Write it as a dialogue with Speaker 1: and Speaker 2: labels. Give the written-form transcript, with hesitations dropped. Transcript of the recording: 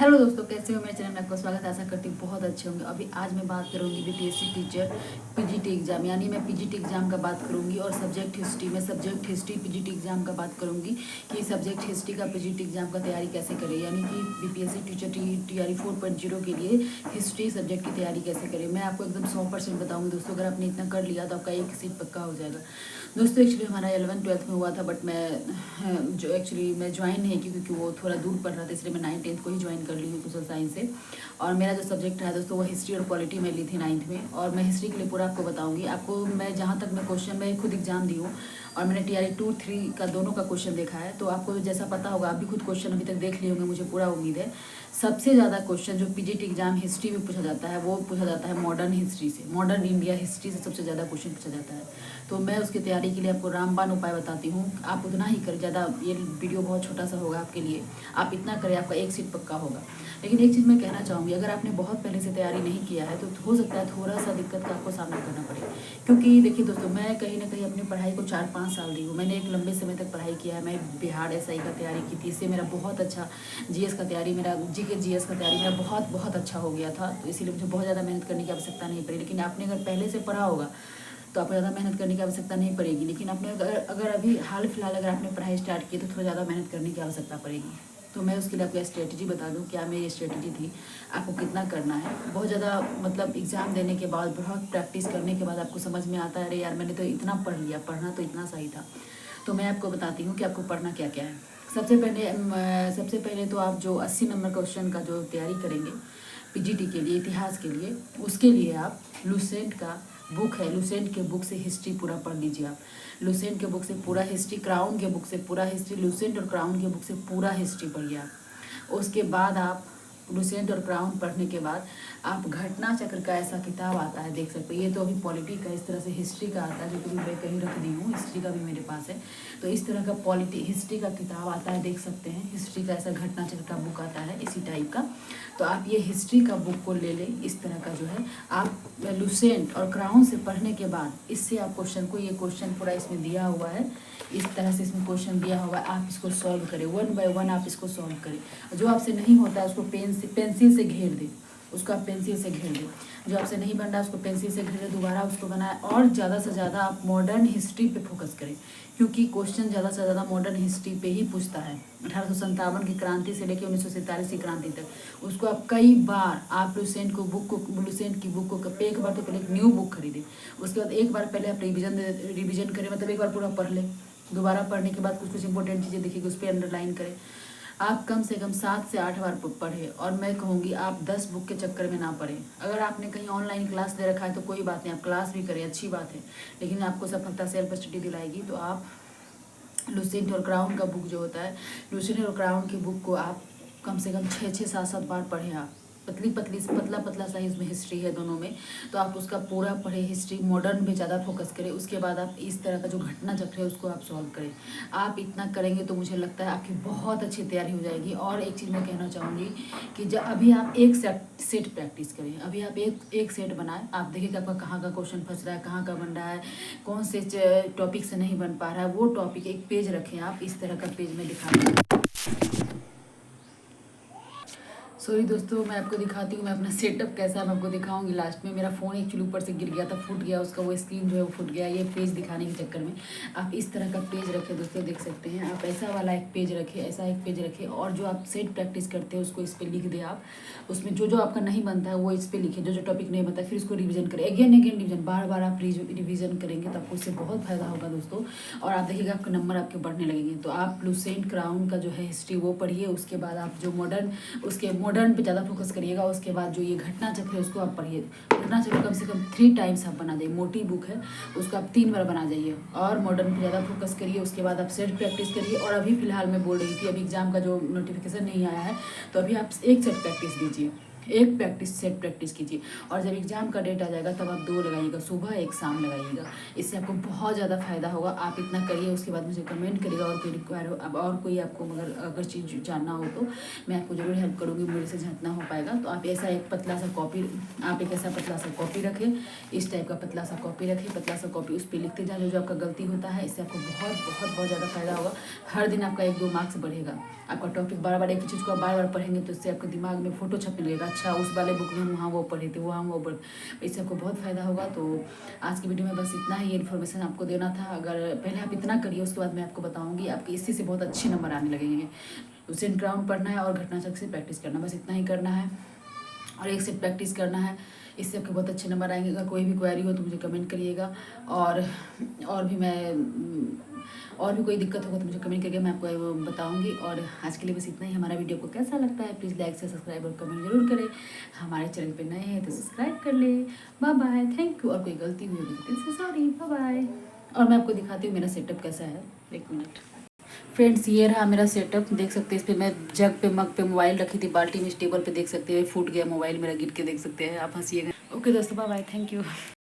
Speaker 1: Hello दोस्तों, कैसे हो? मेरे चैनल में आपका स्वागत है। आशा करती हूँ बहुत अच्छे होंगे। अभी आज मैं बात करूँगी बीपीएससी टीचर पीजीटी एग्जाम, यानी मैं पीजीटी एग्जाम का बात करूँगी और सब्जेक्ट हिस्ट्री में सब्जेक्ट हिस्ट्री पीजीटी एग्जाम का बात करूँगी कि सब्जेक्ट हिस्ट्री का पीजीटी एग्जाम का तैयारी कैसे करें, यानी कि बीपीएससी टीचर टीआरई 4.0 के लिए हिस्ट्री सब्जेक्ट की तैयारी कैसे करें। मैं आपको एकदम 100% बताऊँगी दोस्तों। अगर आपने इतना कर लिया तो आपका एक सीट पक्का हो जाएगा। दोस्तों एक्चुअली हमारा 11th-12th में हुआ था, बट मैं जो एक्चुअली मैं ज्वाइन नहीं की क्योंकि वो थोड़ा दूर पड़ रहा था, इसलिए मैं 9th-10th को ही ज्वाइन कर ली हूँ सोशल साइंस से। और मेरा जो सब्जेक्ट है दोस्तों वो हिस्ट्री और पॉलिटी में ली थी 9th में। और मैं हिस्ट्री के लिए पूरा आपको बताऊंगी। आपको मैं जहाँ तक मैं क्वेश्चन में खुद एग्जाम दी हूँ और मैंने टीआरई 2-3 का दोनों का क्वेश्चन देखा है, तो आपको जैसा पता होगा, आप भी खुद क्वेश्चन अभी तक देख लिए होंगे, मुझे पूरा उम्मीद है। सबसे ज़्यादा क्वेश्चन जो पीजीटी एग्जाम हिस्ट्री में पूछा जाता है वो पूछा जाता है मॉडर्न हिस्ट्री से, मॉडर्न इंडिया हिस्ट्री से सबसे ज़्यादा क्वेश्चन पूछा जाता है। तो मैं उसकी तैयारी के लिए आपको रामबाण उपाय बताती हूँ। आप उतना ही करें, ज़्यादा ये वीडियो बहुत छोटा सा होगा आपके लिए, आप इतना करें आपका एक सीट पक्का होगा। लेकिन एक चीज़ मैं कहना चाहूँगी, अगर आपने बहुत पहले से तैयारी नहीं किया है तो हो सकता है थोड़ा सा दिक्कत का आपको सामना करना पड़े। क्योंकि देखिए दोस्तों, मैं कहीं ना कहीं अपनी पढ़ाई को 4-5 साल दी हूँ। मैंने एक लंबे समय तक पढ़ाई किया है। मैं बिहार एसआई का तैयारी की थी, इससे मेरा बहुत अच्छा जीएस का तैयारी, मेरा जीके जीएस का तैयारी मेरा बहुत बहुत अच्छा हो गया था। तो इसीलिए मुझे बहुत ज़्यादा मेहनत करने की आवश्यकता नहीं पड़ी। लेकिन आपने अगर पहले से पढ़ा होगा तो आपको ज़्यादा मेहनत करने की आवश्यकता नहीं पड़ेगी। लेकिन आपने अगर अभी हाल फिलहाल अगर आपने पढ़ाई स्टार्ट की तो थोड़ा ज़्यादा मेहनत करने की आवश्यकता पड़ेगी। तो मैं उसके लिए आपको स्ट्रेटजी बता दूं, क्या मेरी स्ट्रेटजी थी, आपको कितना करना है। बहुत ज़्यादा मतलब एग्ज़ाम देने के बाद, बहुत प्रैक्टिस करने के बाद आपको समझ में आता है, अरे यार मैंने तो इतना पढ़ लिया, पढ़ना तो इतना सही था। तो मैं आपको बताती हूँ कि आपको पढ़ना क्या क्या है। सबसे पहले तो आप जो 80 नंबर क्वेश्चन का जो तैयारी करेंगे पीजीटी के लिए, इतिहास के लिए, उसके लिए आप लुसेंट का बुक है, लुसेंट के बुक से हिस्ट्री पूरा पढ़ लीजिए। आप लुसेंट के बुक से पूरा हिस्ट्री, क्राउन के बुक से पूरा हिस्ट्री, लुसेंट और क्राउन के बुक से पूरा हिस्ट्री पढ़िए आप। उसके बाद आप लुसेंट और क्राउन पढ़ने के बाद आप घटना चक्र का ऐसा किताब आता है, देख सकते हैं। ये तो अभी पॉलिटी का, इस तरह से हिस्ट्री का आता है, जो कि मैं कहीं रख दी हूँ, हिस्ट्री का भी मेरे पास है। तो इस तरह का पॉलिटी हिस्ट्री का किताब आता है, देख सकते हैं। हिस्ट्री का ऐसा घटना चक्र का बुक आता है इसी टाइप का। तो आप ये हिस्ट्री का बुक को ले लें, इस तरह का जो है। आप लुसेंट और क्राउन से पढ़ने के बाद इससे आप क्वेश्चन को, ये क्वेश्चन पूरा इसमें दिया हुआ है, इस तरह से इसमें क्वेश्चन दिया हुआ है, आप इसको सॉल्व करें, 1 बाय 1 आप इसको सॉल्व करें। जो आपसे नहीं होता है उसको पेंसिल से घेर दें, उसको आप पेंसिल से घेर दें। जो आपसे नहीं बन रहा है उसको पेंसिल से घेर दें, दोबारा उसको बनाएं। और ज़्यादा से ज़्यादा आप मॉडर्न हिस्ट्री पे फोकस करें, क्योंकि क्वेश्चन ज़्यादा से ज़्यादा मॉडर्न हिस्ट्री पे ही पूछता है। 1857 की क्रांति से लेकर 1947 की क्रांति तक उसको आप कई बार, आप लुसेंट की बुक को एक बार तो पहले एक न्यू बुक खरीदें, उसके बाद एक बार पहले आप रिविजन करें, मतलब एक बार पूरा पढ़ लें। दोबारा पढ़ने के बाद कुछ कुछ इंपॉर्टेंट चीज़ें देखिए, उस पर अंडरलाइन करें। आप कम से कम 7 से 8 बार पढ़ें। और मैं कहूँगी आप 10 बुक के चक्कर में ना पढ़ें। अगर आपने कहीं ऑनलाइन क्लास दे रखा है तो कोई बात नहीं, आप क्लास भी करें, अच्छी बात है। लेकिन आपको सफलता सेल्फ स्टडी दिलाएगी। तो आप लुसेंट और क्राउन का बुक जो होता है, लुसेंट और क्राउन की बुक को आप कम से कम 6-6, 7-7 बार पढ़ें। आप पतला पतला सा इसमें हिस्ट्री है दोनों में, तो आप उसका पूरा पढ़े। हिस्ट्री मॉडर्न पे ज़्यादा फोकस करें। उसके बाद आप इस तरह का जो घटना चक्र है उसको आप सॉल्व करें। आप इतना करेंगे तो मुझे लगता है आपकी बहुत अच्छी तैयारी हो जाएगी। और एक चीज़ मैं कहना चाहूँगी कि जब अभी आप एक सेट प्रैक्टिस करें, अभी आप एक सेट बनाएं, आप देखिए कि आपका कहाँ का क्वेश्चन फंस रहा है, कहाँ का बन रहा है, कौन से टॉपिक से नहीं बन पा रहा है, वो टॉपिक एक पेज रखें आप, इस तरह का पेज में दिखा दूँ। सॉरी दोस्तों, मैं आपको दिखाती हूँ मैं अपना सेटअप कैसा है, मैं आपको दिखाऊंगी लास्ट में। मेरा फ़ोन एक्चुअली ऊपर से गिर गया था, फूट गया, उसका वो स्क्रीन जो है वो फूट गया। ये पेज दिखाने के चक्कर में आप इस तरह का पेज रखें दोस्तों, देख सकते हैं आप। ऐसा वाला एक पेज रखें, ऐसा एक पेज रखें। और जो आप सेट प्रैक्टिस करते हैं उसको इस पर लिख दें आप। उसमें जो जो आपका नहीं बनता है वो इस पर लिखें, जो जो टॉपिक नहीं बनता है, फिर उसको रिविजन करें। अगेन रिविजन, बार बार आप रिविजन करेंगे तो आपको इससे बहुत फायदा होगा दोस्तों। और आप देखिएगा आपके नंबर आपके बढ़ने लगेंगे। तो आप लुसेंट क्राउन का जो है हिस्ट्री वो पढ़िए। उसके बाद आप जो मॉडर्न पे ज़्यादा फोकस करिएगा। उसके बाद जो ये घटना चक्र है उसको आप पढ़िए। घटना चक्र कम से कम 3 टाइम्स आप बना जाइए, मोटी बुक है, उसको आप 3 बार बना जाइए। और मॉडर्न पे ज़्यादा फोकस करिए। उसके बाद आप सेट प्रैक्टिस करिए। और अभी फिलहाल मैं बोल रही थी, अभी एग्जाम का जो नोटिफिकेशन नहीं आया है, तो अभी आप एक सेट प्रैक्टिस दीजिए। एक सेट प्रैक्टिस कीजिए। और जब एग्ज़ाम का डेट आ जाएगा तब आप 2 लगाइएगा, सुबह एक शाम लगाइएगा। इससे आपको बहुत ज़्यादा फ़ायदा होगा। आप इतना करिए, उसके बाद मुझे कमेंट करिएगा। और कोई रिक्वायर हो, अब और कोई आपको अगर चीज़ जानना हो तो मैं आपको ज़रूर हेल्प करूँगी, मेरे से जितना हो पाएगा। तो आप ऐसा एक पतला सा कॉपी रखें, इस टाइप का पतला सा कॉपी रखें, पतला सा कॉपी उस पर लिखते जाए जो आपका गलती होता है। इससे आपको बहुत बहुत बहुत ज़्यादा फ़ायदा होगा। हर दिन आपका 1-2 मार्क्स बढ़ेगा। आपका टॉपिक बार-बार एक ही चीज़ को आप बार-बार पढ़ेंगे तो इससे आपके दिमाग में फ़ोटो छपने लगेगा, अच्छा उस वाले बुक में हम वहाँ वो पढ़े थे, वहाँ वो पढ़। इससे आपको बहुत फ़ायदा होगा। तो आज की वीडियो में बस इतना ही इन्फॉर्मेशन आपको देना था। अगर पहले आप इतना करिए, उसके बाद मैं आपको बताऊँगी आपके इससे से बहुत अच्छे नंबर आने लगेंगे। तो सेंट राउंड पढ़ना है और घटनाचक्र से प्रैक्टिस करना, बस इतना ही करना है और एक से प्रैक्टिस करना है। इससे आपके बहुत अच्छे नंबर आएंगे। अगर कोई भी क्वेरी हो तो मुझे कमेंट करिएगा। और भी कोई दिक्कत होगा तो मुझे कमेंट करके मैं आपको बताऊंगी। और आज के लिए बस इतना ही। हमारा वीडियो को कैसा लगता है प्लीज़ लाइक से सब्सक्राइब और कमेंट जरूर करें। हमारे चैनल पे नए हैं तो सब्सक्राइब कर ले। Bye bye, thank you. और कोई गलती हुई होगी तो सॉरी, बाय बाय। और मैं आपको दिखाती हूँ मेरा सेटअप कैसा है, 1 मिनट। फ्रेंड्स, ये रहा मेरा सेटअप, देख सकते हैं। इस पर मैं जग पे मग पे मोबाइल रखी थी, बाल्टी में, इस टेबल पे देख सकते हैं। फूट गया मोबाइल मेरा, गिर के देख सकते हैं आप, हंसीएगा। ओके दोस्तों, बाय बाय, थैंक यू।